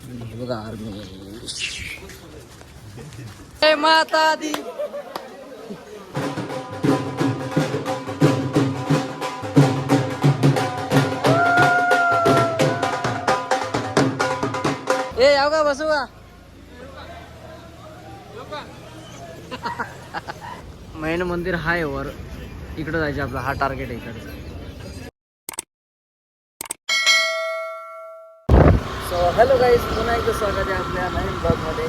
बघा आर्मी. जय माता दी. ए याव का बसू का मेन मंदिर हाय वर इकडे जायचं आपलं. हा टार्गेट आहे इकडचा. सो हॅलो गाईज, पुन्हा एकदा स्वागत आहे आपल्या नवीन ब्लॉगमध्ये.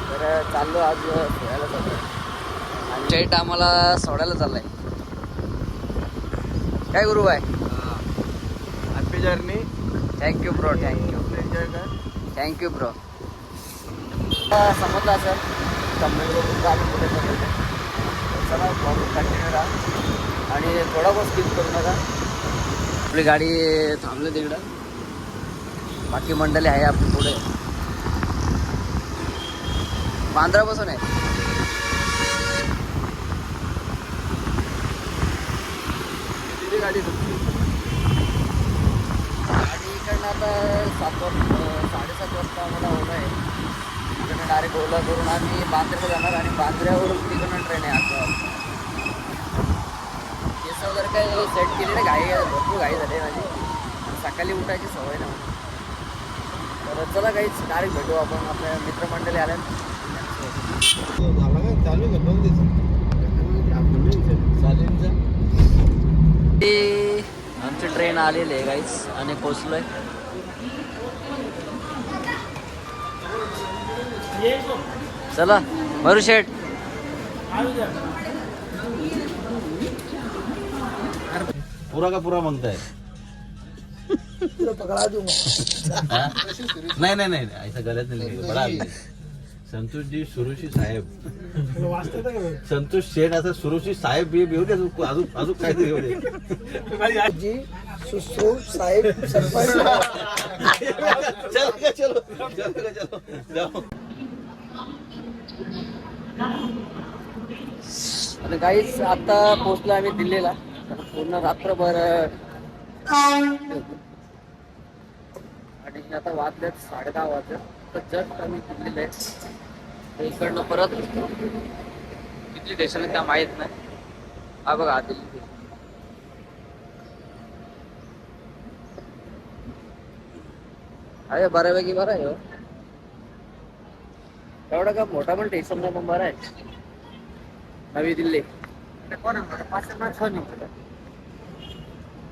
तर चाललो आज सोडायला चाललो आणि चैट आम्हाला सोडायला चाललाय. काय गुरु bye. Happy journey. Thank you bro, thank you. Enjoy कर. Thank you bro. समजलं असेल कमेंट करून आम्ही कुठे चाललो. चला ब्लॉग कंटिन्यू राहा आणि थोडा बहुत स्किप करू नका. आपली गाडी थांबली तिकडं. बाकी मंडळी आहे आपली पुढे. बांद्रापासून आहे. किती गाडी तुमची? गाडी इकडनं आता 7:30 वाजता आम्हाला ओला आहे. इकडनं डायरेक्ट ओला करून आम्ही बांद्र्याला जाणार आणि बांद्र्यावरून तिकडनं ट्रेन आहे 8 वाजता. केस वगैरे काही सेट केले नाही. भरपूर घाई झाली माझी. सकाळी उठायची सवय नाही. तर चला काहीच डायरेक्ट भेटू आपण. आपल्या मित्रमंडळी आल्या चालू आमची ट्रेन आलेली आहे गाईच आणि पोचलोय. चला भरू शेट. पूरा का पूरा मांगताय. पकड़ा दूंगा. नहीं नहीं नहीं ऐसा गलत नहीं. बड़ा संतोष जी सुरुशी साहेब. संतोष शेठ असं सुरुशी साहेब बी येऊ दे. अजून अजून काहीतरी येऊ दे. जी सुश्रू साहेब सरपंच. चलो चलो चलो चलो जाओ. आणि काहीच आता पोहोचलो आम्ही दिल्लीला. पूर्ण रात्रभर आणि आता वाजलेत 10:30 वाजले. तर जस्ट आम्ही दिल्लीला आहे. इकडनं परत किती स्टेशन आहे त्या माहीत नाही. हा बघा दिल्ली. अरे बऱ्यापैकी बरं आहे. एवढा का मोठा पण स्टेशन नाही पण बरं आहे. नवी दिल्ली.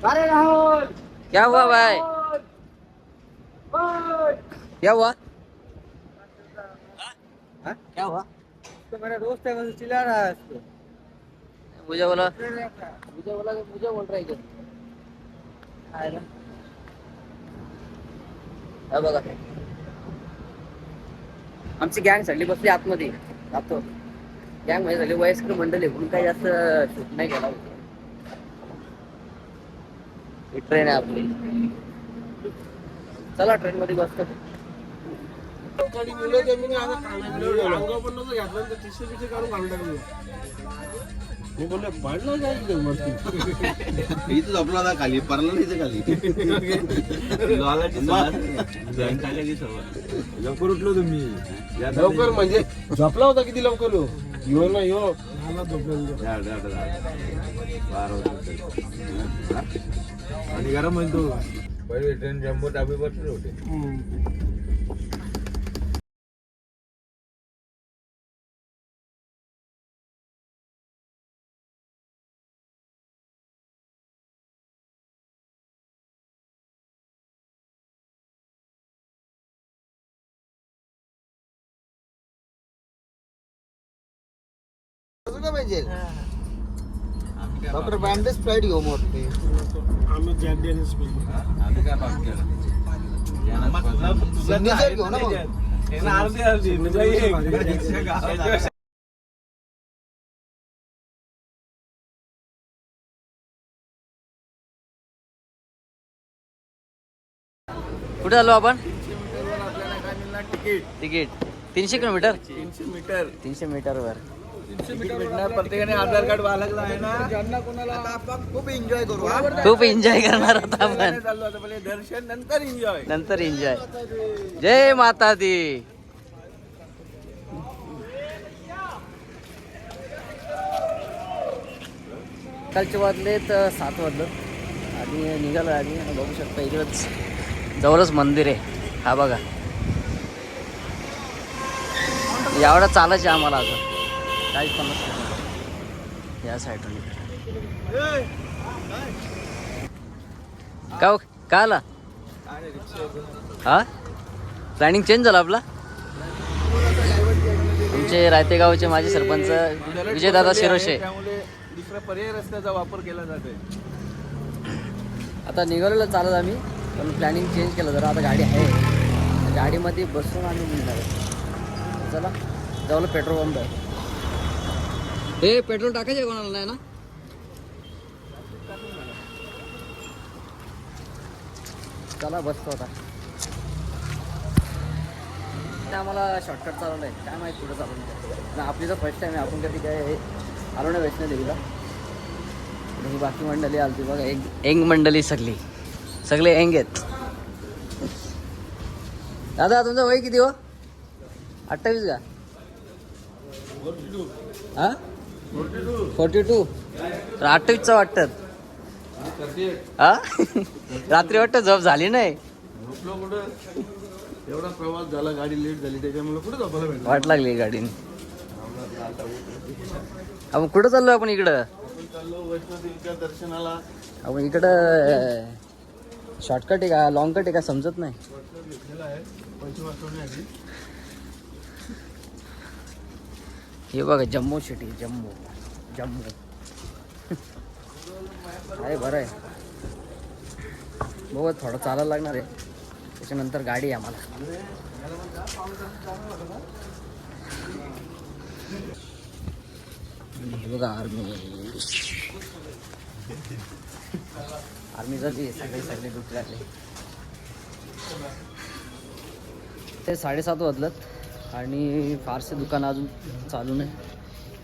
अरे राहुल क्या हुआ भाई. क्या हुआ. क्या हुआ. तो मेरा दोस्त है, वैसे चिल्ला रहा है इसको. मुझे बोला मुझे बोल रहा है क्या. हा बघा आमची गँग सगळी बसली आतमध्ये. जातो गँग मध्ये सगळी वयस्कर मंडळी म्हणून काही जास्त शूट नाही केला. ही ट्रेन आहे आपली. चला ट्रेन मध्ये बसतो. मी बोललो पडलं जायचं इथं झोपला होता खाली. परला नाही खाली. लवकर उठलो तुम्ही. लवकर म्हणजे झोपला होता. किती लवकर यो ना यो आणि गरम म्हणतो. पहिले ट्रेन जम्बो टाबी बसले होते. पाहिजे डॉक्टर बँडेज फ्लाईट घेऊ मोठे. आम्ही काय बाकी घेऊ ना मग. कुठे आलो आपण. आपल्याला काय मिळणार. Ticket 300 kilometre. 300 मीटर. 300 मीटरवर प्रत्येकाने आधार कार्ड बाळगला आहे ना, ज्यांना कोणाला आपण खूप एन्जॉय करू. खूप एन्जॉय करणार होता आपण. चाललो आता पहिले दर्शन, नंतर एन्जॉय. नंतर एन्जॉय. जय माता दी. कालचे वाजलेत 7 वाजलं आणि निघालो आम्ही. बघू शकता इकडेच जवळच मंदिर आहे. हा बघा, एवढा चालायचं आम्हाला अजून 40-50 किलोमीटर या साईडून. का आला हा? प्लॅनिंग चेंज झाला आपला. तुमचे रायतेगावचे माजी सरपंच विजयदादा शिरोशे. दुसरा पर्याय रस्त्याचा वापर केला जातोय. आता निघालेलं चालत आम्ही, पण प्लॅनिंग चेंज केलं जरा. आता गाडी आहे, गाडीमध्ये बसून आम्ही निघणार. चला जवळ पेट्रोल पंप आहे. हे पेट्रोल टाकायचे कोणाला नाही ना. चला बसतो आता. आम्हाला शॉर्टकट चालवलं आहे, काय माहिती कुठं चालवलं. आपली तर फर्स्ट टाईम आहे, आपण कधी काय आलो नाही वैष्णोदेवीला. ही बाकी मंडळी आलती बघा, एंग मंडळी सगळे एंग आहेत. दादा तुमचं वय किती हो? 28 का? 42. तर 28चं वाटतं हा. रात्री वाटतं झोप झाली नाही. एवढा प्रवास झाला, गाडी लेट झाली, त्याच्यामुळे कुठे झोपायला भेटलं. वाट लागली गाडीने. आपण कुठं चाललो? आपण इकडं चाललो वैष्णोदेवीच्या दर्शनाला. आपण इकडं शॉर्टकट आहे का लॉंग कट आहे का समजत नाही. हे बघा जम्मू सिटी. जम्मू आहे, बरं आहे. बघा थोडं चालायला लागणार आहे, त्याच्यानंतर गाडी आहे आम्हाला. हे बघा आर्मीचं जे सगळे डुकले आले. ते 7:30 वाजलत आणि फारसे दुकानं अजून चालू नाही.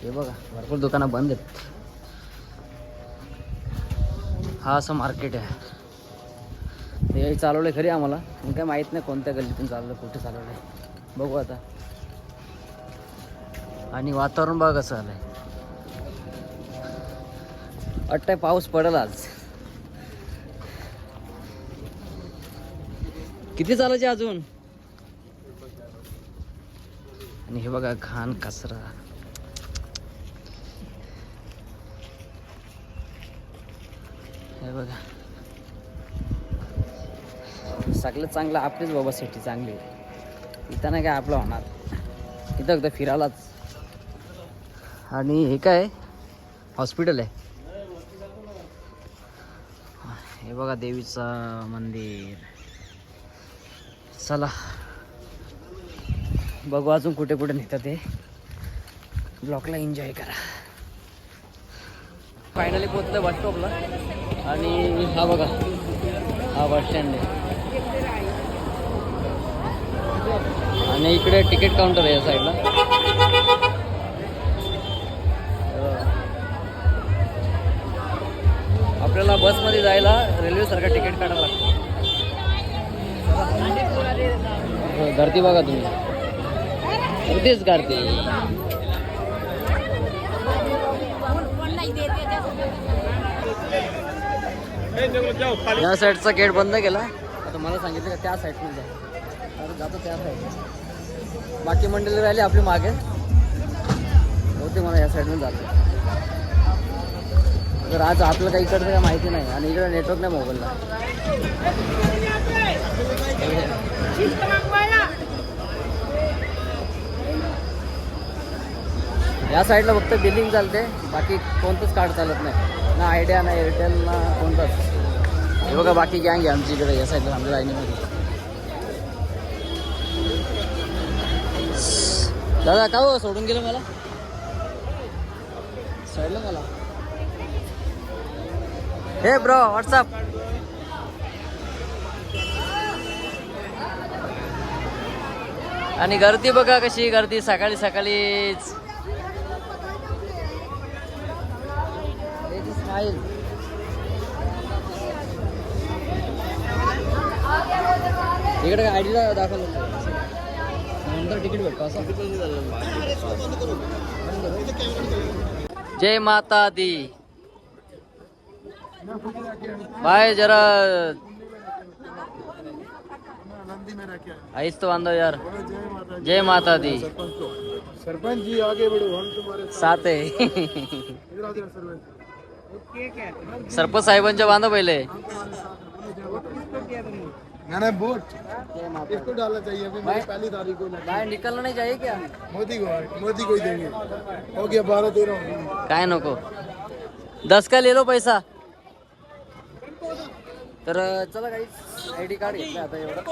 हे बघा भरपूर दुकानं बंद आहेत. हा असं मार्केट आहे. हे चालवलं खरी आम्हाला, पण काय माहीत नाही कोणत्या गल्लीतून चालवलं, कुठे चालवलं. बघू आता. आणि वातावरण बघा कसं आलंय. वाटतंय पाऊस पडेल आज. किती चालायचे अजून? आणि हे बघा घाण कचरा. हे बघा सगळं चांगलं आपलीच बाबा सिटी चांगली. इथं नाही काय आपलं होणार, इथं एकदा फिरायलाच. आणि हे काय हॉस्पिटल आहे. हे बघा देवीचं मंदिर. चला बघू अजून कुठे कुठे नेतात ते. ब्लॉकला एन्जॉय करा. फायनली पोहोचलं बस स्टॉपला. आणि हा बघा हा बस स्टँड आहे. आणि इकडे तिकीट काउंटर आहे या साईडला. आपल्याला बसमध्ये जायला रेल्वेसारखं तिकीट काढायला लागतं. गर्दी बघा तुम्ही, गर्दीच गर्दी. या साईडचा गेट बंद केला. आता मला सांगितलं का त्या साईडने जा, तर जातो त्या साईड. बाकी मंडळी राहिली आपली मागे होते. मला या साईडने जातो. तर आज आपलं काही इकडचं काय माहिती नाही आणि इकडे नेटवर्क नाही मोबाईलला. या साईडला फक्त बिलिंग चालते, बाकी कोणतंच कार्ड चालत नाही. ना आयडिया ना एअरटेल ना कोणतंच. हे बघा बाकी गँग आहे आमची इकडे या साईडला आमच्या लाईनीमध्ये. दादा का हो सोडून गेलं मला साईडला मला. हे ब्रो व्हॉट्सअप. आणि गर्दी बघा कशी गर्दी सकाळी सकाळीच. स्माईल. इकडे आयडीला दाखवलं नंतर तिकीट भेटतो असं. जय माता दी. भाई जरा आइस तो बांधो यार. जय माता दी. सरपंच जी आगे बढ़ो, हम तुम्हारे साथ आहे. सरपंच साहेबांच्या बांधा पहिले. नहीं बोट इसको डालना चाहिए अभी मेरी पहली तारीख को. बाहेर निकलना नहीं चाहिए क्या? मोदी को ही देंगे. हो गया 12-13. काय नको. 10 का ले लो पैसा. तर चला काही आयडी कार्ड घेतलं आता एवढं.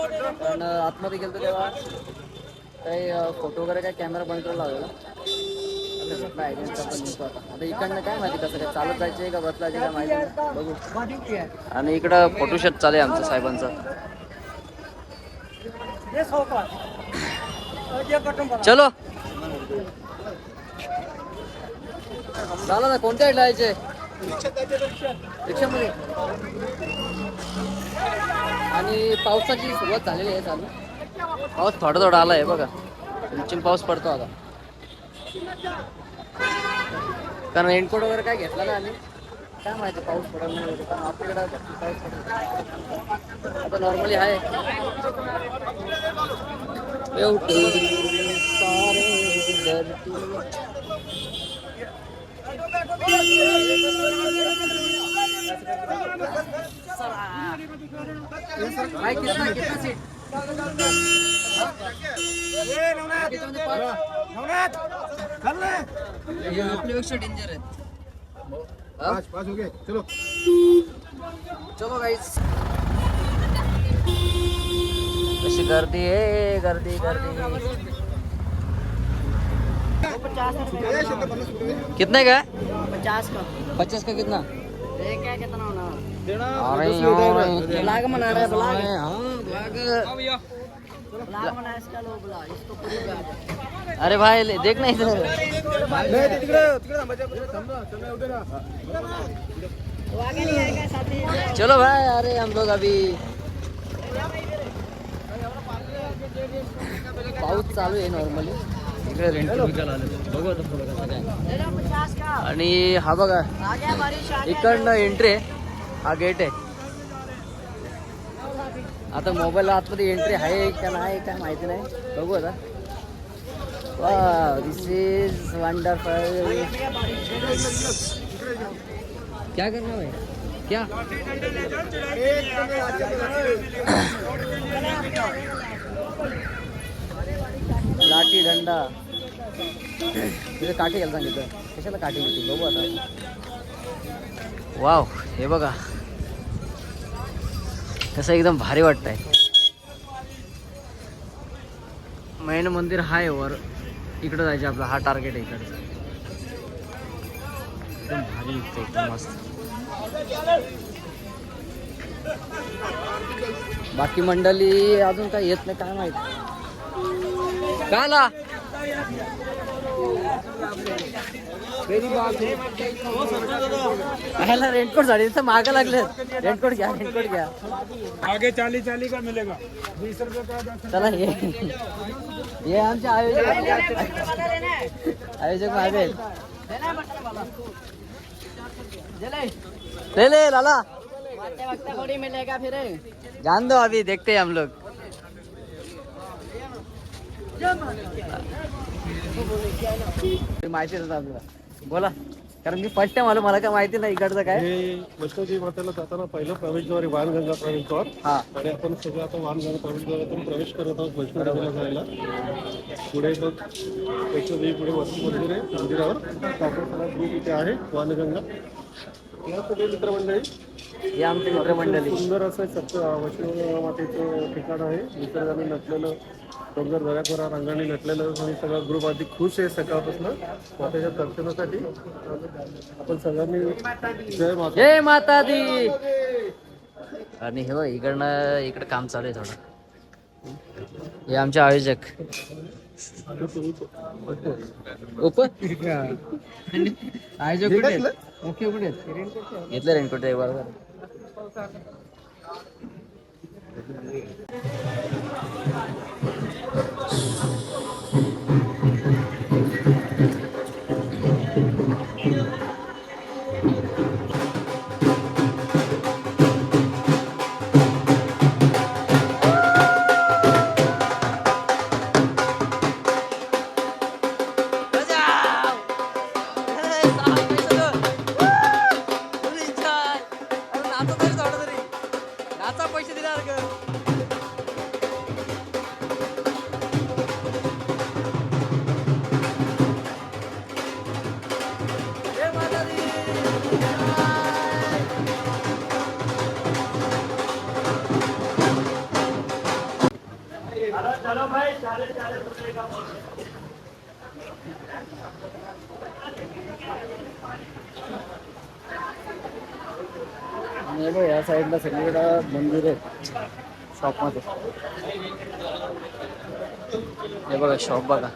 पण आतमध्ये गेलं तेव्हा काही फोटो वगैरे काय कॅमेरा बंद करून लावलेला. आता इकडनं काय माहिती कसं काय चालत जायचे का बसलायचे काय माहिती बघू. आणि इकडं फोटोशूट चालू आहे आमचं साहेबांचं. चलो झालं ना. कोणत्या साईडला जायचे? रिक्षामध्ये. आणि पावसाची सुरुवात झालेली आहे चालू. पाऊस थोडा थोडा आला आहे बघा. चिम पाऊस पडतो आता. कारण रेनकोट वगैरे काय घेतला ना आम्ही. काय माहिती पाऊस पडत नाही वगैरे. कारण आपल्याकडे पाऊस पडत आता नॉर्मली आहे. भाई कितना सीट? आपल्यापेक्षा डेंजर आहेत. पाँच हो गए. चलो चलो गाईस. कशी गर्दी आहे. गर्दी गर्दी. कितने का? 50 का. 50 का कितना? क्या कितना होना? अरे ब्लॉग बना रहे. ब्लॉग. हाँ ब्लॉग. ब्लॉग बना इसका लो ब्लॉग. इसको पूरी ब्लॉग. अरे भाई देख ना इधर. चलो भाई. अरे हम लोग अभी पाऊस चालू आहे नॉर्मली. इकडे रेंट विकायला आले बघू आता पुढे कसं काय. आणि हा बघा इकडनं एंट्री आहे. हा गेट आहे. आता मोबाईल आतमध्ये एंट्री आहे का नाही काय माहिती नाही. बघू आता. Wow this is wonderful. क्या करना भाई? क्या लाठी दंडा. तिथे काठी घ्यायला सांगितलं. कशाला काठी घेतली बघू आता. वाव हे बघा कसं एकदम भारी वाटतंय. मेन मंदिर हाय वर. इकडं जायचं आपलं. हा टार्गेट आहे इकडचं. एकदम भारी दिसतंय एकदम मस्त. बाकी मंडळी अजून काय येत नाही काय माहिती. काय आला? रेनकोट साडी मागे लागले. रेनकोट घ्या. रेनकोट घ्या. आगे 40 का मिलेगा. 20 रुपये का. चला हे आमचे आयोजक मागे. ले ले लाला. थोड़ी मिलेगा फिर. जान दो अभी देखते हैं हम लोग. माहिती होतं आपल्याला. बोला. कारण मी फर्स्ट टाइम आलो. मला काय माहिती नाही इकडचं काय. वैष्णोदेवी मातेला जाताना पहिलं प्रवेशद्वार आहे वानगंगा प्रवेशद्वार. हा आणि आपण सगळं आता वानगंगा प्रवेशद्वारातून प्रवेश करत आहोत वैष्णोदेवीला जायला. पुढे वैष्णोदेवी पुढे वस्तू मंदिर आहे. मंदिरावर आपण सगळा ग्रुप इथे आहे वानगंगा. या सगळे मित्रमंडळी. हे आमचे मित्रमंडळी. सुंदर असं वैष्णो मातेचं ठिकाण आहे. निसर्गाने नटलेलं डोंगर दऱ्यावर रंगाने नटलेलं. आणि सगळा ग्रुप अगदी खुश आहे सकाळपासून मातेच्या दर्शनासाठी. आपण सगळ्यांनी जय माता. जय माता दी. आणि हे बघ इकडं काम चालू आहे थोडं. हे आमचे आयोजक ओपन आयजो कुठे ओके कुठे घेतलं रेनकोट आहे बरोबर. पैसे दिला या साईडला सगळीकडं मंदिर आहेत शॉपमध्ये. हे बघा शॉप बघा.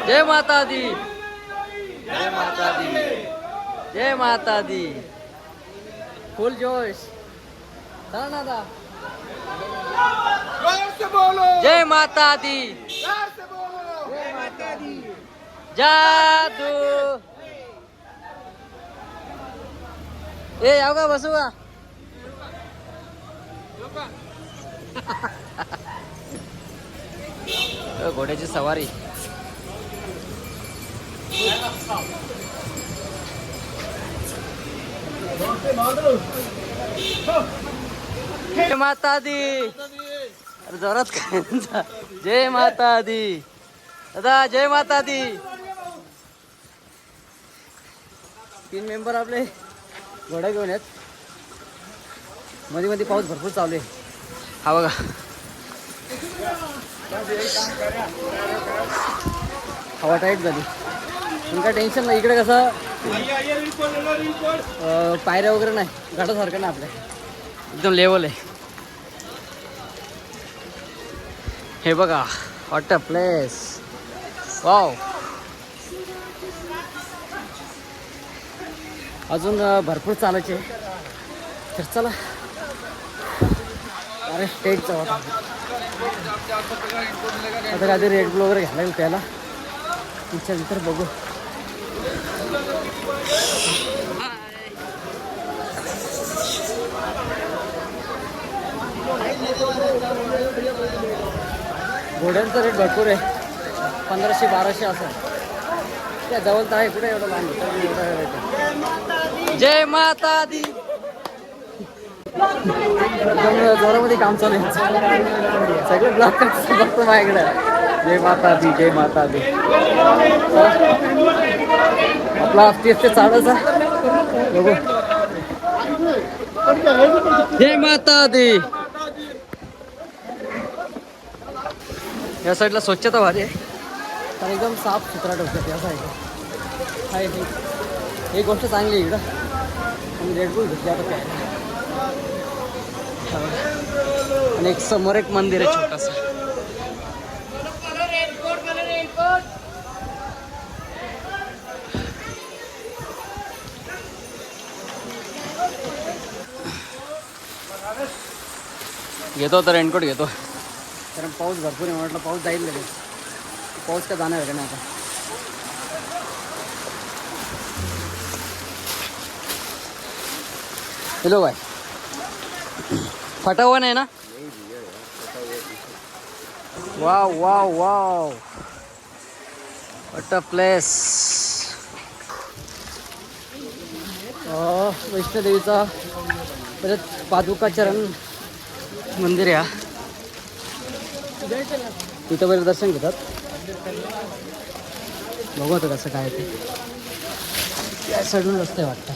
जय माता दी जय माता दी जय माता दी. फुल जोश. चला ना आता. जय माता दी जय माता दी. जादू ए याव का बसू का. घोड्याची सवारी. जय माता दी. अरे जोरात काय. जय माता दी दादा. जय माता दी. 3 मेंबर आपले घोडा घेऊन आहेत. मध्ये मध्ये पाऊस भरपूर चालू आहे. हा बघा हवा टाईट झाली पण काय टेन्शन नाही. इकडे कसं पायऱ्या वगैरे नाही. घाटासारखं नाही आपल्या एकदम लेवल आहे. हे बघा वॉट अ प्लेस. वाव. अजून भरपूर चालायचे तर चला. अरे स्टेटचा होता आता काहीतरी रेड बुल वगैरे घ्यायला त्याला त्याच्यानंतर बघू. घोड्यांचा रेट भरपूर आहे. 1500-1200 असं. त्या जवळ तर आहे कुठे एवढं लांब. जय माता दी. जोरामध्ये काम चालू आहे. सगळे ब्लॉक बघतो माझ्याकडे. जय माता दी जय माता दी. आपला 30 ते 40 बघू. जय माता दी. या साईडला स्वच्छता भारी आहे तर एकदम साफ सुथरा ठेवतात या साईडला. हाय ही गोष्ट चांगली आहे इकडं. आणि रेडबुल घेतली आता काय. आणि एक समोर एक मंदिर आहे छोटंसं. घेतो तर रेनकोट घेतो कारण पाऊस भरपूर आहे. म्हटलं पाऊस जाईल लगेच. पाऊस का जाणार आहे का नाही आता. Hello bye. फटावा नाही ना. Wow wow wow what a place. वैष्णोदेवीचा परत पादुका चरण मंदिर आहे. तिथं पहिले दर्शन घेतात. बघू आता कसं काय ते. या साईडून रस्ते वाटतं.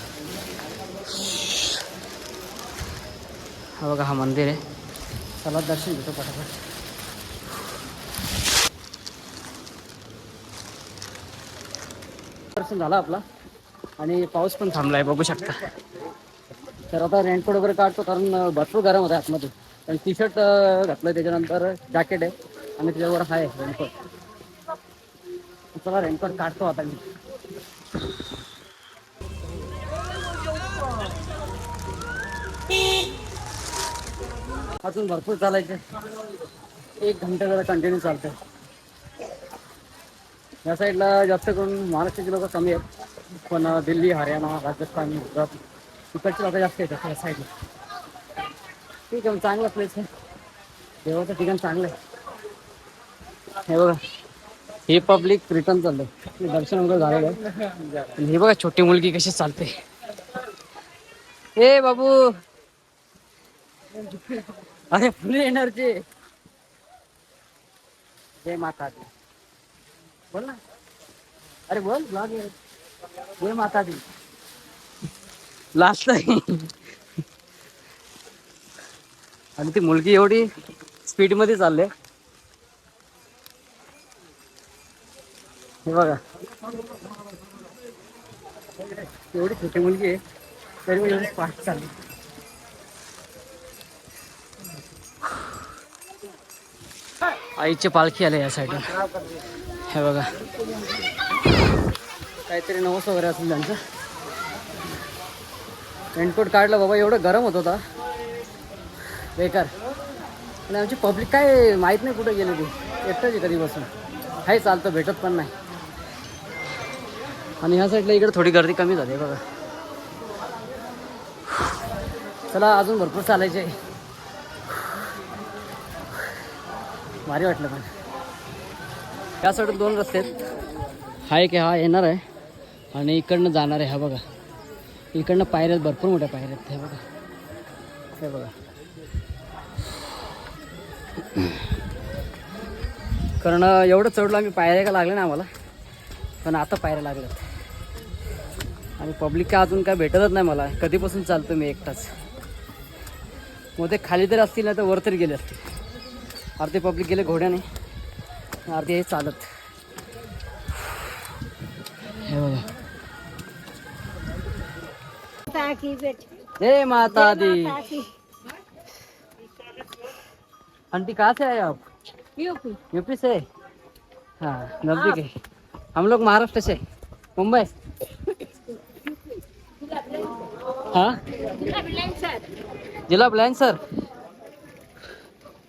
हा बघा हा मंदिर आहे. चला दर्शन घेतो पटापट. दर्शन झाला आपला आणि पाऊस पण थांबला आहे बघू शकता. तर आता रेनकोट वगैरे काढतो कारण भरपूर गरम होतं आतमध्ये. आणि टी शर्ट घातलं, त्याच्यानंतर जॅकेट आहे आणि त्याच्यावर आहे रेनकोट. चला रेनकोट काढतो आता मी. अजून भरपूर चालायचे, 1 घंटा जरा कंटिन्यू चालतंय. या साईडला जास्त करून महाराष्ट्राची लोक कमी आहेत, पण दिल्ली, हरियाणा, राजस्थान, गुजरात इकडचे लोक जास्त येतात या साईडला. ठीक आहे, चांगलं प्लेस आहे, देवाचं ठिकाण चांगलं आहे. हे बघा, हे पब्लिक रिटर्न चाललंय, दर्शन वगैरे झालेलं आहे. हे बघा छोटी मुलगी कशी चालते. हे बाबू, अरे फुल एनर्जी. जय माता दी बोल ना, अरे बोल ब्लॉग. जय माता दी लास्ट आहे. आणि ती मुलगी एवढी स्पीड मध्ये चालले. हे बघा, एवढी छोटी मुलगी आहे तरी मी एवढी फास्ट चालली. आईची पालखी आले या साईडला. हे बघा, काहीतरी नवस वगैरे असेल त्यांचं. रेनकोट काढलं बाबा, एवढं गरम होत होता बेकार. आणि आमची पब्लिक काय माहीत नाही कुठे गेली, ती एकटंच आहे कधी बसून. काही चालतं, भेटत पण नाही. आणि ह्या साईडला इकडे थोडी गर्दी कमी झाली बघा. चला अजून भरपूर चालायचे आहे. भारी वाटलं. पण या साईडून 2 रस्ते आहेत. हा एक हा येणार आहे आणि इकडनं जाणार आहे. हा बघा, इकडनं पायऱ्या, भरपूर मोठ्या पायऱ्या आहेत. हे बघा, हे बघा. कारण एवढं चढलो आम्ही, पायऱ्या का लागल्या ना आम्हाला, पण आता पायऱ्या लागल्यात. आणि पब्लिक काय अजून काय भेटतच नाही मला. कधीपासून चालतो मी एकटाच. मग ते खाली तरी असतील ना तर वर तरी गेले असतील. अर्धे पब्लिक गेले घोड्याने, अर्धे हे चालत. हे बघा, जय माता दी. आंटी कहाँ से आए आप? यूपी से. हाँ, नजदीक है. हम लोग महाराष्ट्र से, मुंबई. हाँ, जिला बुलंदशहर.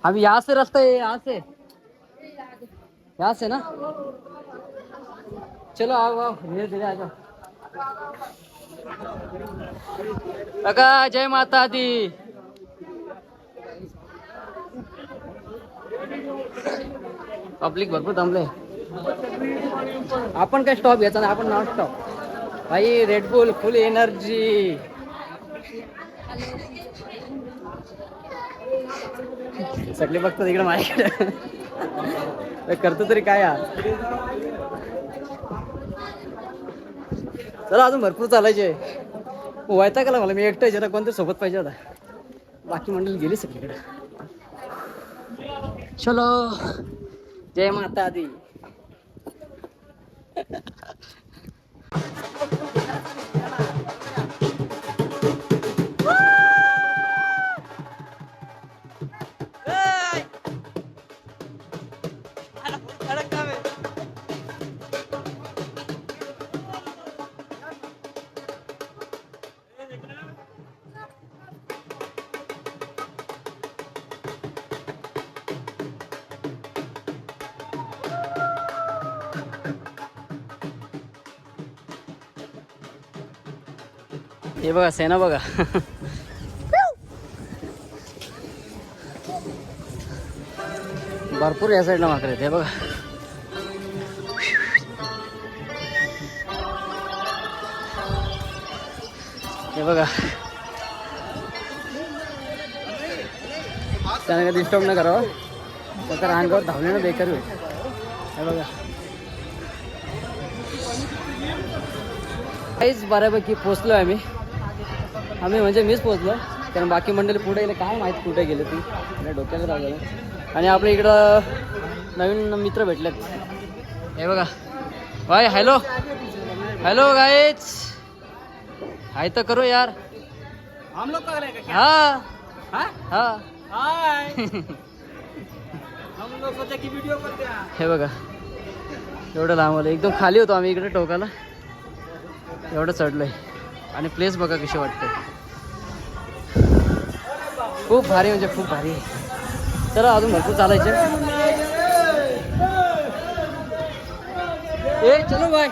अभी यहाँ से रास्ता है, यहाँ से ना. चलो आओ आओ, धीरे धीरे आ जाओ. काका जय माता दी. पब्लिक भरपूर थांबले. आपण काय स्टॉप घ्यायचा ना, आपण नॉन स्टॉप भाई. रेडबुल फुल एनर्जी. सगळे बघतात इकडे माझ्याकडे, करतो तरी काय यार. चला अजून भरपूर चालायचे. व्हायचा का मला, मी एकटा जरा कोणतरी सोबत पाहिजे होता. बाकी मंडळी गेली सगळीकडे. चलो जय माता दी. हे बघा सेना बघा. भरपूर या साईडला माकड आहेत. हे बघा, हे बघा. त्यांना काही डिस्टर्ब न करावं, तर अंगावर धावण्यानं बेकार होईल. हे बघा, काहीच बऱ्यापैकी पोचलो आहे आम्ही म्हणजे मीच पोचलो. कारण बाकी मंडळी पुढे गेले, काय माहीत कुठे गेले ती, आपल्या डोक्यात राहिलं. आणि आपल्या इकडं नवीन मित्र भेटलेत. हे बघा भाई. हॅलो हॅलो गाईज, हाय तर करो यार. हम लोग हाँ हाँ हे बघा एवढं लांब आलं, एकदम खाली होतो आम्ही इकडे टोकाला, एवढं चढलोय आणि प्लेस बघा कशी वाटते, खूप भारी म्हणजे खूप भारी आहे. चला अजून भरपूर चालायचे. ए चलो भाई.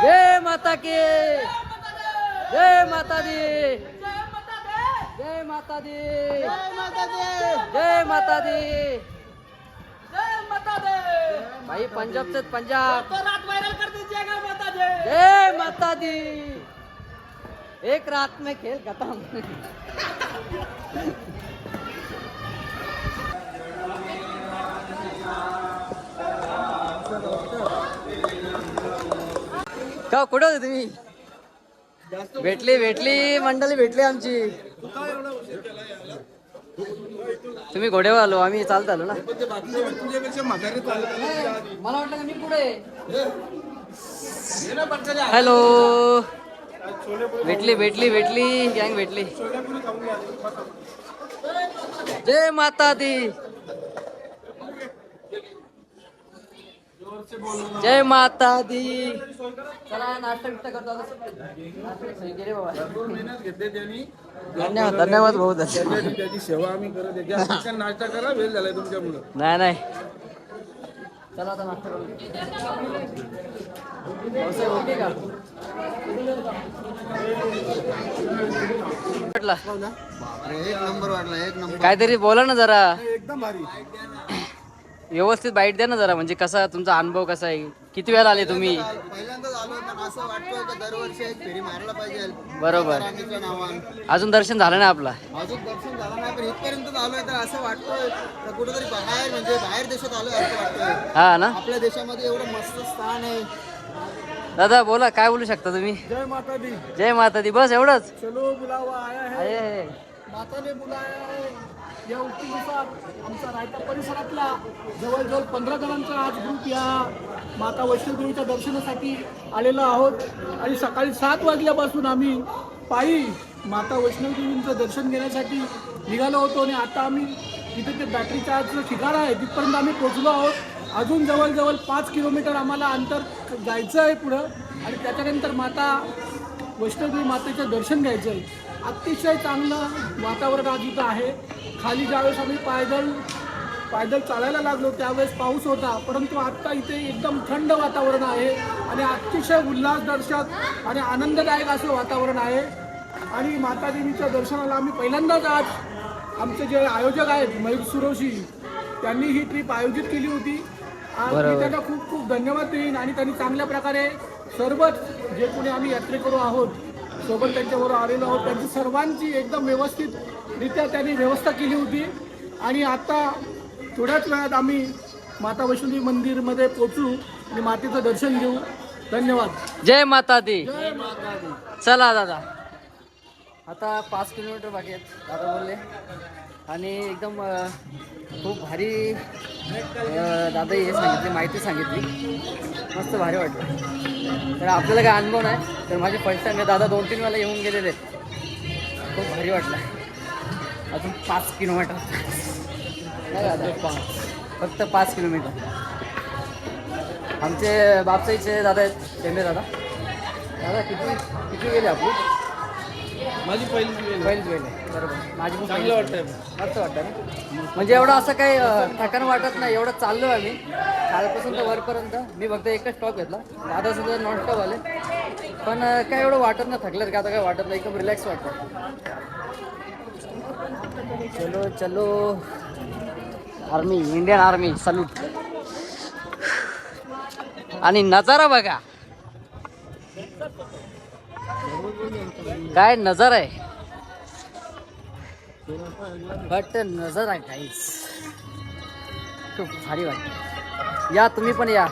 जय माता की, जय माता दी, जय माता दी, जय माता दी. भाई पंजाबचे पंजाब, जय माता दी. एक रात में खेल खत्म. का कुठं होते तुम्ही? भेटली मंडळी भेटली आमची. तुम्ही घोड्यावर आलो, आम्ही चालत आलो ना. मला वाटलं का मी पुढे. हॅलो, भेटली गँग भेटली. जय माता दी, जय माता दी. चला नाश्ता बिष्टा करतो. गेले बाबा. धन्यवाद भाऊ. त्याची सेवा आम्ही करत नाश्ता करा, वेळ झालाय तुमच्यामुळे. नाही चला आता नाश्ता करू. ओके का एक नंबर वाटला, एक नंबर. काहीतरी बोला ना जरा, एकदम भारी. व्यवस्थित बाईट द्या ना जरा, म्हणजे कसा तुमचा अनुभव कसा आहे, किती वेळा आले तुम्ही? पहिल्यांदाच आलोय, पण असं वाटतंय का दरवर्षी एक फेरी मारायला पाहिजे. बरोबर. राणीच्या नावानं अजून दर्शन झालं नाही आपला. अजून दर्शन झालं नाही, पण इथपर्यंत आलोय तर असं वाटतंय का कुठेतरी बाहेर, म्हणजे बाहेर देशात आलोय असं वाटतंय. हा ना. आपल्या देशामध्ये एवढं मस्त स्थान आहे. दादा बोला, काय बोलू शकता तुम्ही? जय माता दी. जय माता दी, बस एवढंच. चलो बुलावा आया है, आहे. माता ने बुलाया है. या उक्तीनुसार आमचा रायता परिसरातला जवळजवळ 15 जणांचा आज ग्रुप या माता वैष्णोदेवीच्या दर्शनासाठी आलेलो आहोत. आणि सकाळी 7 वाजल्यापासून आम्ही पायी माता वैष्णोदेवींचं दर्शन घेण्यासाठी निघालो होतो. आणि आता आम्ही तिथे ते बॅटरी चार्जचं ठिकाण आहे तिथपर्यंत आम्ही पोचलो आहोत. अजून जवळजवळ 5 किलोमीटर आम्हाला अंतर जायचं आहे पुढं, आणि त्याच्यानंतर माता वैष्णोदेवी मातेचं दर्शन घ्यायचं आहे. अतिशय चांगलं वातावरण आज इथं आहे. खाली ज्यावेळेस आम्ही पायदल चालायला लागलो त्यावेळेस पाऊस होता, परंतु आत्ता इथे एकदम थंड वातावरण आहे आणि अतिशय उल्हासदर्शक आणि आनंददायक असं वातावरण आहे. आणि माता देवीच्या दर्शनाला आम्ही पहिल्यांदाच आज आमचे जे आयोजक आहेत मयूर सुरोशी, त्यांनी ही ट्रिप आयोजित केली होती. आज मी त्यांना खूप खूप धन्यवाद देईन. आणि त्यांनी चांगल्या प्रकारे सर्वच जे कोणी आम्ही यात्रेकरू आहोत सोबत त्यांच्याबरोबर आलेलो आहोत, त्यांची सर्वांची एकदम व्यवस्थितरित्या त्यांनी व्यवस्था केली होती. आणि आता थोड्याच वेळात आम्ही माता वैष्णोदेवी मंदिरमध्ये पोचू आणि मातेचं दर्शन घेऊ. धन्यवाद. जय माता दी. जय माता दी. चला दादा, आता 5 किलोमीटर बाकी आहेत दादा बोलले. आणि एकदम खूप भारी दादा हे सांगितली, माहिती सांगितली, मस्त भारी वाटलं. तर आपल्याला काय अनुभव नाही, तर माझे फर्स्ट टाइम दादा 2-3 वेळा येऊन गेलेले, खूप भारी वाटलं. अजून 5 किलोमीटर नाही दादा, फक्त 5 किलोमीटर. आमचे बापसाईचे दादा आहेत, टेंबे दादा. दादा किती गेले आपली? माझी पहिलीच वेळ आहे. बरोबर, माझी पण चांगलं वाटतंय. मस्त वाटतं ना. म्हणजे एवढं असं काही थकान वाटत नाही. एवढं चाललो आम्ही खालपासून तर वरपर्यंत. मी फक्त एकच स्टॉप घेतला, दादा सुद्धा नॉन स्टॉप आले, पण काय एवढं वाटत नाही. थकलं का आता काय वाटत नाही, एकदम रिलॅक्स वाटतं. चलो चलो आर्मी, इंडियन आर्मी सल्यूट. आणि नजारा बघा, काय नजर आहे, बट नजर आहे काहीच. खूप भारी वाटतं. या तुम्ही पण या,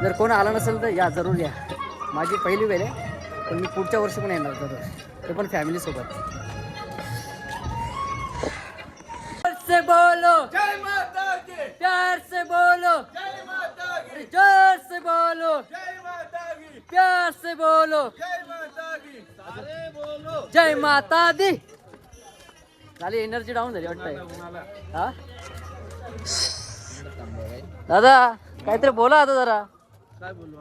जर कोण आला नसेल तर या, जरूर या. माझी पहिली वेळ आहे, पण मी पुढच्या वर्षी पण येणार जरूर, ते पण फॅमिलीसोबत. से बोलो जय माता की, प्यार से बोलो जय माता की, जोर से बोलो जय माता की, प्यार से बोलो जय माता की. जय माता दी. झाली एनर्जी डाऊन झाली वाटतंय. हा दादा काहीतरी बोला आता जरा.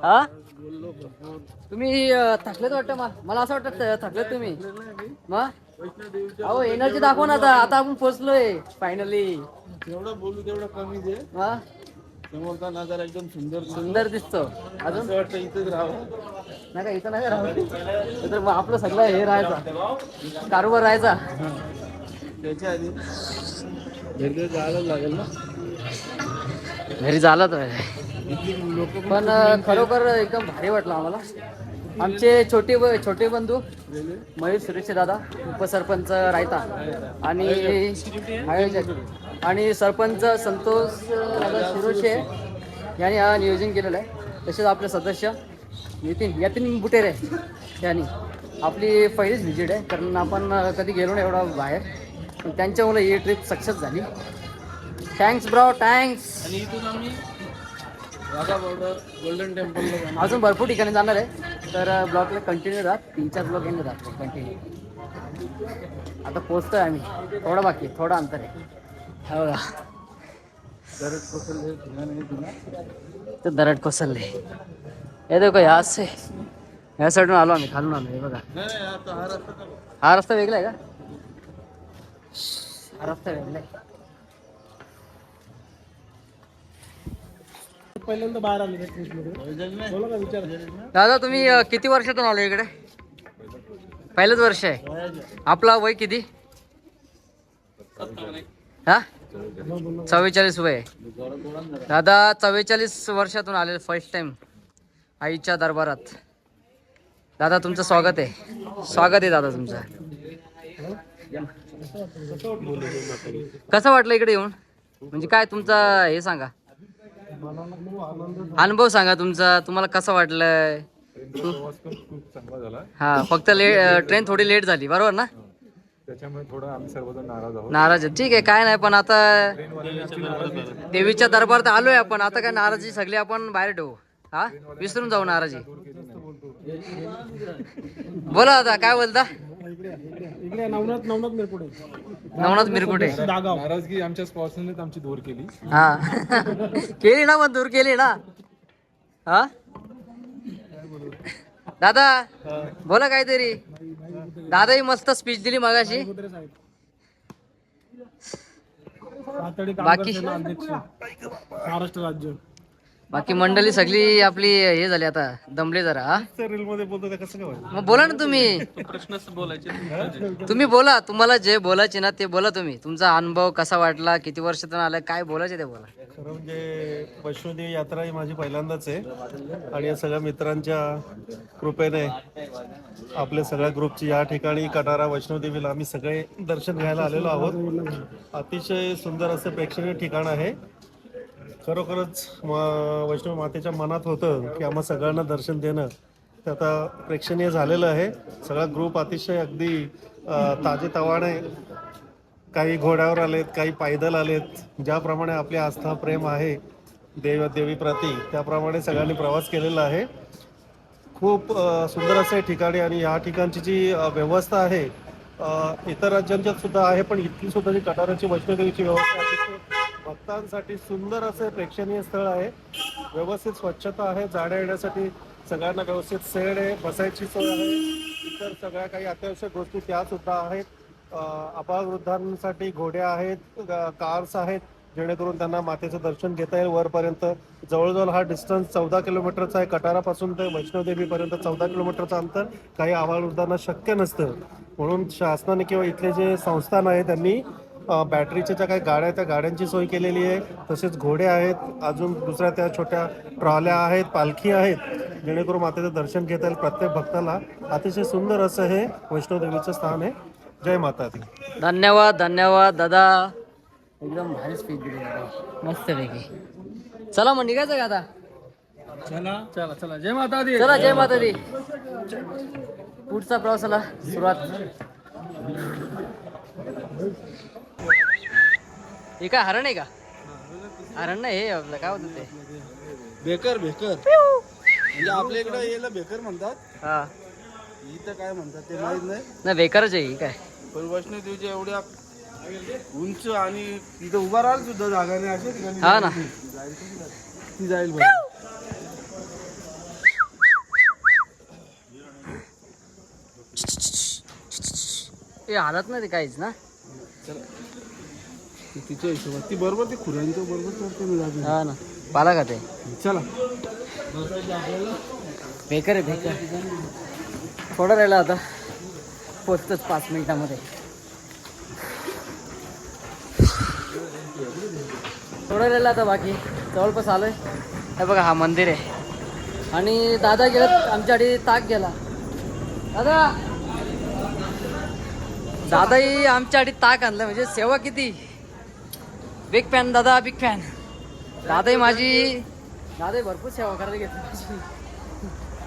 हा तुम्ही थकलेत वाटतं. मला असं वाटतं थकलेत तुम्ही. मग अहो एनर्जी दाखवा ना आता. आता आपण पोहोचलोय फायनली. जेवढं बोलू तेवढं कमीच आहे. हा समोरचा नजारा एकदम सुंदर सुंदर दिसतो. अजून असं वाटतं इथेच राहावं. नाही का इथं नाही राहू तर मग आपलं सगळं हे राहायचा कारभार राहायचा. त्याच्या आधी घरी जायला लागेल ना. घरी झाला तर लोक पण खरोखर एकदम भारी वाटलं आम्हाला. आमचे छोटे बंधू महेश सुरेश दादा, उपसरपंच रायता आणि आयोजक आणि सरपंच संतोष दादा शिरोशे यांनी हा नियोजन केलेलं आहे. तसेच आपले सदस्य यातीन बुटेरे यांनी आपली पहिलीच व्हिजिट आहे. कारण आपण कधी गेलो नाही एवढा बाहेर. पण त्यांच्यामुळे ही ट्रिप सक्सेस झाली. Thanks bro thanks. आणि इथून आम्ही वाघा बॉर्डर गोल्डन टेम्पल अजून भरपूर ठिकाणी जाणार आहे. तर ब्लॉगला कंटिन्यू राहत. 3-4 ब्लॉग येणार राहत कंटिन्यू. आता पोचतोय आम्ही. थोडं बाकी थोडं अंतर आहे. हो का ते दरड कोसलले. हे देखो ह्या से ह्या साईडून आलो आम्ही. खालून आलो. हे बघा हा रस्ता वेगळा आहे का. हा रस्ता वेगळा आहे. पहिल्यांदा बाहेर आले. दादा तुम्ही किती वर्षातून आलो इकडे. पहिलंच वर्ष आहे. आपला वय किती. हा 44 वय. दादा 44 वर्षातून आले फर्स्ट टाइम आईच्या दरबारात. दादा तुमचं स्वागत आहे. स्वागत आहे दादा तुमचं. कसं वाटलं इकडे येऊन. म्हणजे काय तुमचा हे सांगा. अनुभव सांगा तुमचा. तुम्हाला कसं वाटलंय. खूप चांगला झाला. हा फक्त ट्रेन थोडी लेट झाली बरोबर ना. त्याच्यामुळे थोडं आम्ही सर्वजण नाराज आहोत. नाराज आहे. ठीक आहे काय नाही. पण आता देवीच्या दरबारात आलोय आपण. आता काय नाराजी सगळी आपण बाहेर ठेवू. हा विसरून जाऊ नाराजी. बोला आता काय बोलता. इकडे नवनाथ मिरकुटे. नाराजगी आमच्या स्पॉन्सरनेच आमची दूर केली. हा केली ना पण दूर केली ना. हा दादा बोला काहीतरी. दादाही मस्त स्पीच दिली मगाशी. बाकी महाराष्ट्र राज्य बाकी मंडळी सगळी आपली हे झाली आता दमले जरा. हा रील मध्ये बोलतो ते कसं काय. मग बोला ना तुम्ही. प्रश्नच बोलायचे. तुम्ही बोला. तुम्हाला जे बोलायचे ना ते बोला तुम्ही. तुमचा अनुभव कसा वाटला. किती वर्षातून आलाय. काय बोलायचे ते बोला. खरं म्हणजे वैष्णोदेवी यात्रा ही माझी पहिल्यांदाच आहे. आणि या सगळ्या मित्रांच्या कृपेने आपल्या सगळ्या ग्रुपची या ठिकाणी कटारा वैष्णोदेवीला आम्ही सगळे दर्शन घ्यायला आलेलो आहोत. अतिशय सुंदर असं प्रेक्षणीय ठिकाण आहे. खरोखरच वैष्णव मातेच्या मनात होतं की आम्हा सगळ्यांना दर्शन देणं. ते आता प्रेक्षणीय झालेलं आहे. सगळा ग्रुप अतिशय अगदी ताजेतवाने. काही घोड्यावर आलेत, काही पायदल आलेत. ज्याप्रमाणे आपली आस्था प्रेम आहे देवीप्रती त्याप्रमाणे सगळ्यांनी प्रवास केलेला आहे. खूप सुंदर असं ठिकाणी. आणि या ठिकाणची जी व्यवस्था आहे इतर राज्यांच्यात सुद्धा आहे. पण इथली सुद्धा जी कटाराची वैष्णोदेवीची व्यवस्था आहे भक्तांसाठी सुंदर असे प्रेक्षणीय स्थळ आहे. व्यवस्थित स्वच्छता आहे. जाण्या येण्यासाठी सगळ्यांना व्यवस्थित सेड आहे. बसायची सोय आहे. इतर सगळ्या काही अत्यावश्यक गोष्टी त्या सुद्धा आहेत. अपावृद्धांसाठी घोड्या आहेत, कार्स आहेत जेणेकरून त्यांना मातेचं दर्शन घेता येईल वरपर्यंत. जवळजवळ हा डिस्टन्स 14 किलोमीटरचा आहे. कटारापासून ते वैष्णोदेवीपर्यंत 14 किलोमीटरचं अंतर काही अपावृद्धांना शक्य नसतं. म्हणून शासनाने किंवा इथले जे संस्थान आहे त्यांनी बॅटरीच्या ज्या काही गाड्या आहेत त्या गाड्यांची सोय केलेली आहे. तसेच घोडे आहेत. अजून दुसऱ्या त्या छोट्या ट्रॉल्या आहेत, पालखी आहेत जेणेकरून मातेचं दर्शन घेता येईल प्रत्येक भक्ताला. अतिशय सुंदर असं हे वैष्णोदेवीचं स्थान आहे. जय माता दी. धन्यवाद धन्यवाद दादा. एकदम भारी स्पीच दिली मस्त पैकी. चला मग निघायचं का आता. चला चला चला. जय माता दी. चला जय माता दी. पुढचा प्रवासाला सुरुवात. हे काय हरण आहे का. हरण नाही हे आपलं काय होतं ते बेकर. म्हणजे आपल्या इकडे याला बेकर म्हणतात. हा इथं काय म्हणतात ते माहित नाही, नाही बेकारच आहे ही काय. पण वैष्णोदेवीच्या एवढ्या उंच आणि तिथं उभा राहाल सुद्धा जागा नाही अशा ठिकाणी हा ना. ती जाईल बरं. हे हालत नाही ते काहीच ना. ती तिच्या हिशोबात ती बरोबर ते खुऱ्यांचं बरोबर करते मी जागी. हा ना पाला खाते. चला बेकार आहे बेकार. थोडं राहिलं आता, पोचतोच 5 मिनिटामध्ये. थोडं राहिलं आता बाकी, जवळपास आलोय. हे बघा हा मंदिर आहे. आणि दादा गेला आमच्यासाठी ताक गेला. दादाही आमच्यासाठी ताक आणलं, म्हणजे सेवा किती. बिग फॅन दादा, बिग फॅन. दादाही दादाही भरपूर सेवा करायला घेतली माझी.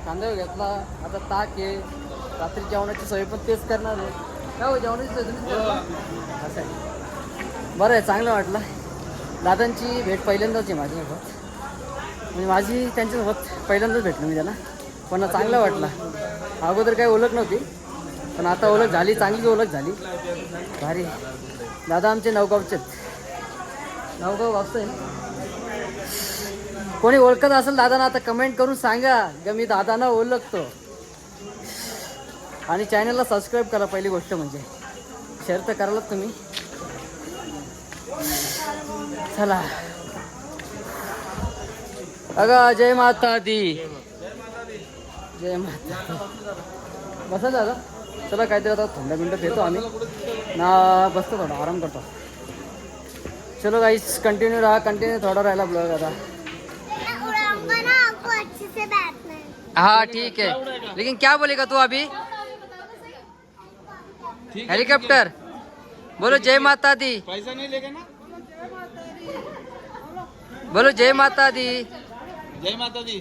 कांदा घेतला, आता ताक आहे. रात्री जेवणाची सोय पण तेच करणार आहे. काय हो जेवणाची सोय तुम्हीच करता? असं आहे. बरं आहे, चांगलं वाटलं. दादांची भेट पहिल्यांदाच आहे माझ्यासोबत. म्हणजे माझी त्यांच्यासोबत पहिल्यांदाच भेटलो मी त्यांना. पण चांगलं वाटलं. अगोदर काही ओळख नव्हती, पण आता ओळख झाली, चांगली ओळख झाली. भारी. दादा आमचे नवगावचे आहेत. नवगाव वाजता आहे ना. कोणी ओळखत असेल दादांना आता कमेंट करून सांगा का मी दादांना ओळखतो. आणि चॅनलला सबस्क्राईब करा. पहिली गोष्ट म्हणजे शेअर तर करालच तुम्ही. चला अगं जय माता दी, जय माता. बसा दादा. चला काहीतरी आता थंड मिनटं देतो आम्ही ना, बसतो थोडा आराम करतो. चलो गाइस कंटिन्यू रहा, कंटिन्यू थोड़ा रहला ब्लॉग आता. हाँ ठीक है, लेकिन क्या बोलेगा तू अभी. हेलीकॉप्टर बोलो जय माता दी. पैसा नाही लेगा ना. बोलो जय माता दी. जय माता दी.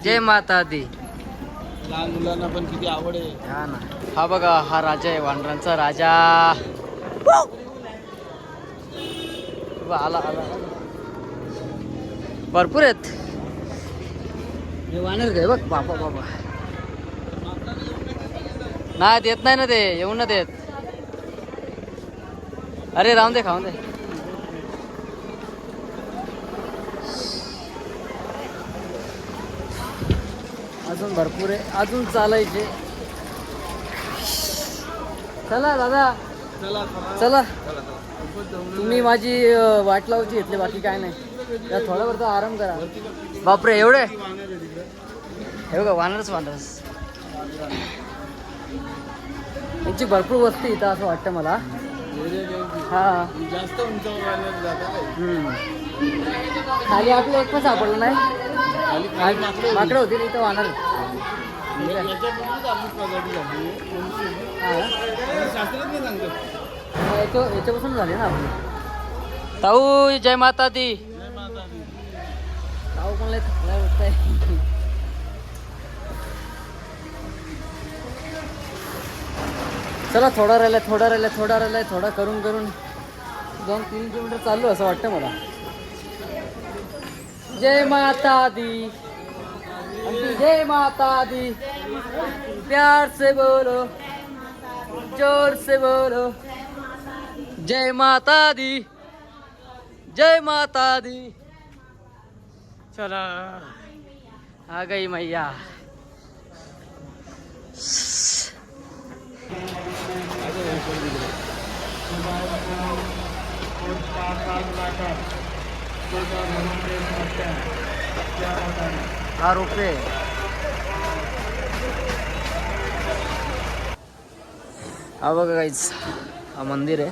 जय माता दी. लहान मुलांना पण किती आवड आहे. हा ना. हा बघा हा राजा आहे, वानरांचा राजा. आला आला. भरपूर आहेत. हे वानर काय बघ. बाबा बाबा नाही देत नाही ना ते, येऊन ना देत. अरे राहून दे, खाऊन दे. अजून भरपूर आहे, अजून चालायचे. चला दादा चला. तुम्ही माझी वाट लावची घेतली, बाकी काय नाही. थोडा वेळ आराम करा. बापरे एवढे. हे बघा वानरच वानरच. यांची भरपूर वस्ती इथं असं वाटतं मला. हा जास्त उंचावर जातात. खाली आपलं एक पण सापडलं नाही. माकडं होती ना इथं वानर. याच्यापासून झाली ना आपली. ताऊ जय माता दी. ताऊ पण लय थकलाय वाटतंय. चला थोडा राहिलाय, थोडा राहिलाय, थोडा राहिलाय. थोडा करून करून 2-3 किलोमीटर चाललो असं वाटतं मला. जय माता दी, जय माता दी. प्यार से बोलो, जोर से बोलो. जय माता दी, जय माता दी. चला आ गई मैया. हा रोपे. हा बघा काहीच हा मंदिर आहे.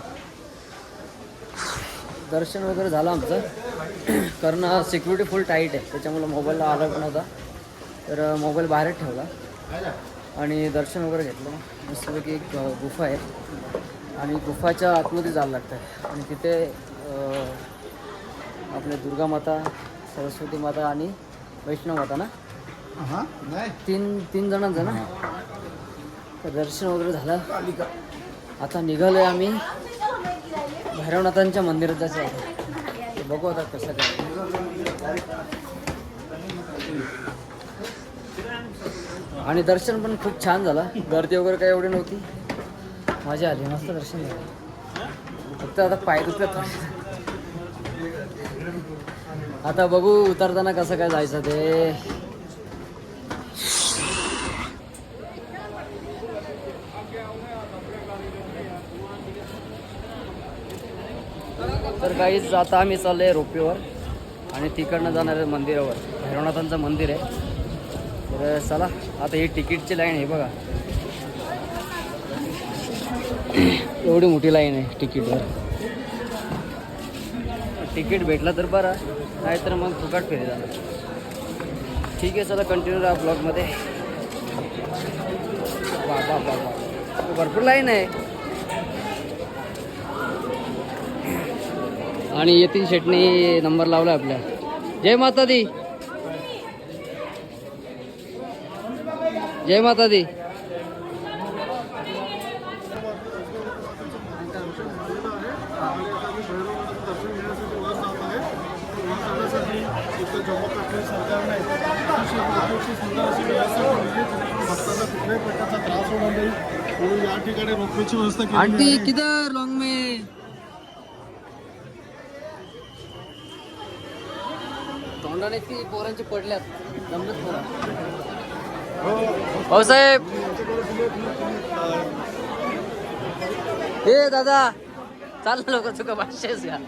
दर्शन वगैरे झालं आमचं, कारण सिक्युरिटी फुल टाईट आहे, त्याच्यामुळे मोबाईलला अलाउड नव्हता. तर मोबाईल बाहेरच ठेवला आणि दर्शन वगैरे घेतलं. मस्तपैकी एक गुफा आहे आणि गुफाच्या आतमध्ये जायला लागतं आहे. आणि तिथे आपले दुर्गा माता, सरस्वती माता आणि वैष्णव माता ना, तीन जणांचं ना. तर दर्शन वगैरे झालं. आता निघालोय आम्ही भैरवनाथांच्या मंदिरात जायचं आहे. बघू आता कसं काय. आणि दर्शन पण खूप छान झालं. गर्दी वगैरे काही एवढी नव्हती. मजा आली, मस्त दर्शन झालं. फक्त आता पाय दुखत. आता बघू उतरताना कसं काय जायचं ते. तर काहीच आता आम्ही चाललोय रोपवेवर आणि तिकडनं जाणार आहे मंदिरावर. भैरवनाथांचं मंदिर आहे. तर चला आता ही तिकीटची लाईन आहे बघा. एवढी मोठी लाईन आहे तिकीटवर. तिकीट भेटला तर बरं, नाहीतर मग फुकट फेरी जाणार. ठीक आहे, चला कंटिन्यू राहा ब्लॉगमध्ये. वा वा वा वा, भरपूर लाईन आहे. आणि यतीन शेटनी नंबर लावला आपल्या. जय माता दी, जय माता दी. कुठल्याही प्रकारचा त्रास होणार नाही म्हणून या ठिकाणी रोपवेची व्यवस्था केली आंटी किधर लॉन्ग में. तोंडाने ती पोरांची पडल्यात जमलंच पोरा. भाऊसाहेब, हे दादा चाललं लोक चुका भाषेच या.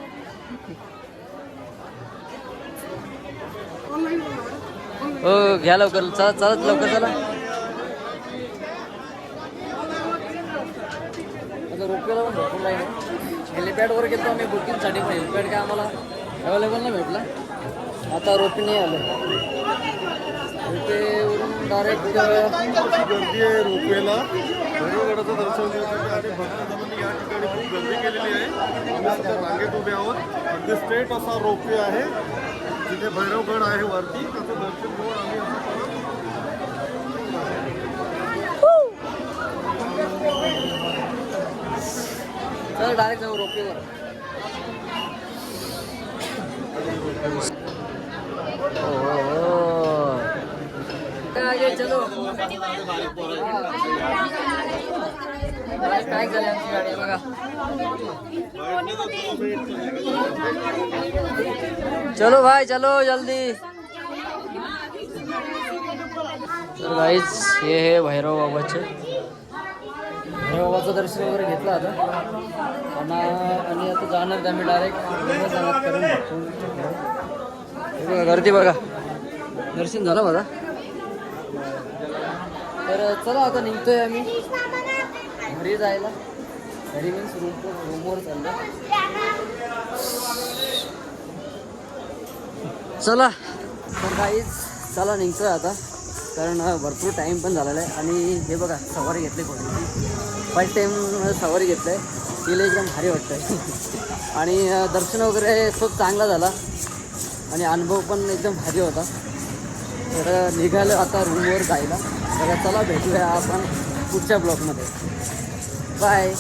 हो घ्या लवकर, चालत लवकर चला. आता रोपवेला पण भरपूर लाईन आहे. हेलिपॅडवर गेलो आम्ही बुकिंगसाठी, पण हेलिपॅड काय आम्हाला अवेलेबल नाही भेटला. आता रोपीने आलं. रोपेवरून डायरेक्ट गर्दी आहे रोपवेला. भैरवगडाचं दर्शन घेण्यासाठी आणि भक्तजनांनी या ठिकाणी खूप गर्दी केलेली आहे. आम्ही सध्या रांगेत उभे आहोत. अगदी स्ट्रेट असा रोपवे आहे जिथे भैरवगड आहे वरती. त्याचं दर्शन घेऊन आम्ही चल डायरेक्ट जाऊ रोपवेवर. चलो काय झालं आमची गाडी बघा. चलो भाई चलो जल्दी. तर गाईच हे आहे भैरव बाबाचे. भैरव बाबाचं दर्शन वगैरे घेतलं आता आणि आता जाणार आम्ही डायरेक्ट करून. बघा गर्दी बघा. दर्शन झालं बघा. तर चला आता निघतोय आम्ही घरी जायला. घरी मीन्स रूमवर चाललं. चला तर काहीच चला निघतोय आता, कारण भरपूर टाईम पण झालेला आहे. आणि हे बघा सवारी घेतली कोणी. फर्स्ट टाईम सवारी घेतलं आहे, तिला एकदम भारी वाटतं आहे. आणि दर्शन वगैरे खूप चांगला झाला आणि अनुभव पण एकदम भारी होता. तर निघालं आता रूमवर जायला. तर चला भेटूया आपण पुढच्या ब्लॉगमध्ये. बाय.